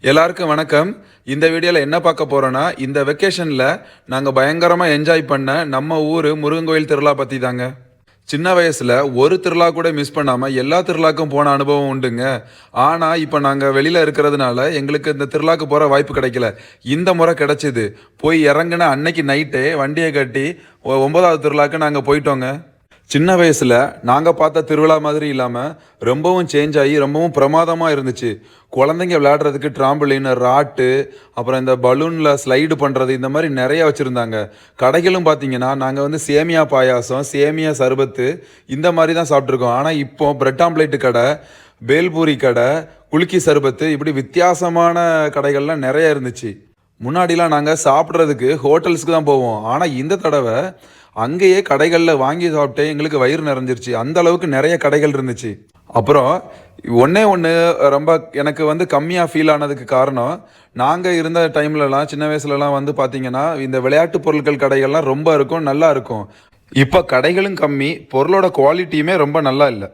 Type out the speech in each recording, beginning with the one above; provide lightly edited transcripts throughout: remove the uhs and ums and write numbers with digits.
எல்லாருக்கும் வணக்கம். இந்த வீடியோவில் என்ன பார்க்க போகிறோன்னா, இந்த வெக்கேஷனில் நாங்கள் பயங்கரமாக என்ஜாய் பண்ண நம்ம ஊர் முருகன் கோயில் திருவிழா பற்றி தாங்க. சின்ன வயசில் ஒரு திருவிழா கூட மிஸ் பண்ணாமல் எல்லா திருவிழாக்கும் போன அனுபவம் உண்டுங்க. ஆனால் இப்போ நாங்கள் வெளியில் இருக்கிறதுனால எங்களுக்கு இந்த திருவிழாக்கு போகிற வாய்ப்பு கிடைக்கல. இந்த முறை கிடச்சிது. போய் இறங்கின அன்னைக்கு நைட்டே வண்டியை கட்டி 9வது திருவிழாக்கு நாங்கள் போயிட்டோங்க. சின்ன வயசில் நாங்கள் பார்த்த திருவிழா மாதிரி இல்லாமல் ரொம்பவும் சேஞ்ச் ஆகி ரொம்பவும் பிரமாதமாக இருந்துச்சு. குழந்தைங்க விளையாடுறதுக்கு ட்ராம்பலின், ராட்டு, அப்புறம் இந்த பலூனில் ஸ்லைடு பண்ணுறது, இந்த மாதிரி நிறைய வச்சுருந்தாங்க. கடைகளும் பார்த்தீங்கன்னா நாங்கள் சேமியா பாயாசம், சேமியா சர்பத்து இந்த மாதிரி தான் சாப்பிட்ருக்கோம். ஆனால் இப்போ பிரெட் ஆம்லேட்டு கடை, பேல்பூரி கடை, குலுக்கி சர்பத்து, இப்படி வித்தியாசமான கடைகள்லாம் நிறைய இருந்துச்சு. முன்னாடிலாம் நாங்கள் சாப்பிட்றதுக்கு ஹோட்டல்ஸ்க்கு தான் போவோம். ஆனால் இந்த தடவை அங்கேயே கடைகளில் வாங்கி சாப்பிட்டு எங்களுக்கு வயிறு நிறைஞ்சிருச்சு. அந்த அளவுக்கு நிறைய கடைகள் இருந்துச்சு. அப்புறம் ஒன்று ரொம்ப எனக்கு கம்மியாக ஃபீல் ஆனதுக்கு காரணம், நாங்கள் இருந்த டைம்லலாம் சின்ன வயசுலலாம் பார்த்தீங்கன்னா இந்த விளையாட்டு பொருட்கள் கடைகள்லாம் ரொம்ப இருக்கும், நல்லா இருக்கும். இப்போ கடைகளும் கம்மி, பொருளோட குவாலிட்டியுமே ரொம்ப நல்லா இல்லை.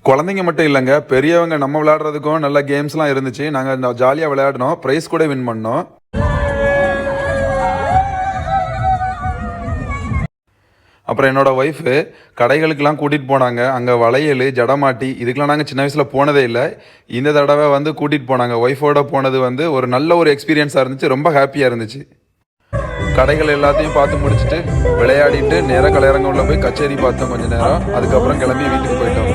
குழந்தைங்க மட்டும் இல்லைங்க, பெரியவங்க நம்ம விளையாடுறதுக்கும் நல்ல கேம்ஸ்லாம் இருந்துச்சு. நாங்கள் ஜாலியாக விளையாடினோம், ப்ரைஸ் கூட வின் பண்ணோம். அப்புறம் என்னோடய ஒய்ஃபு கடைகளுக்கெல்லாம் கூட்டிகிட்டு போனாங்க. அங்கே வளையல், ஜடமாட்டி, இதுக்கெலாம் நாங்கள் சின்ன வயசில் போனதே இல்லை. இந்த தடவை கூட்டிகிட்டு போனாங்க. ஒய்ஃபோட போனது ஒரு நல்ல ஒரு எக்ஸ்பீரியன்ஸாக இருந்துச்சு. ரொம்ப ஹாப்பியாக இருந்துச்சு. கடைகள் எல்லாத்தையும் பார்த்து முடிச்சுட்டு விளையாடிட்டு நேராக கலையரங்க உள்ள போய் கச்சேரி பார்த்தோம் கொஞ்சம் நேரம். அதுக்கப்புறம் கிளம்பி வீட்டுக்கு போயிட்டோம்.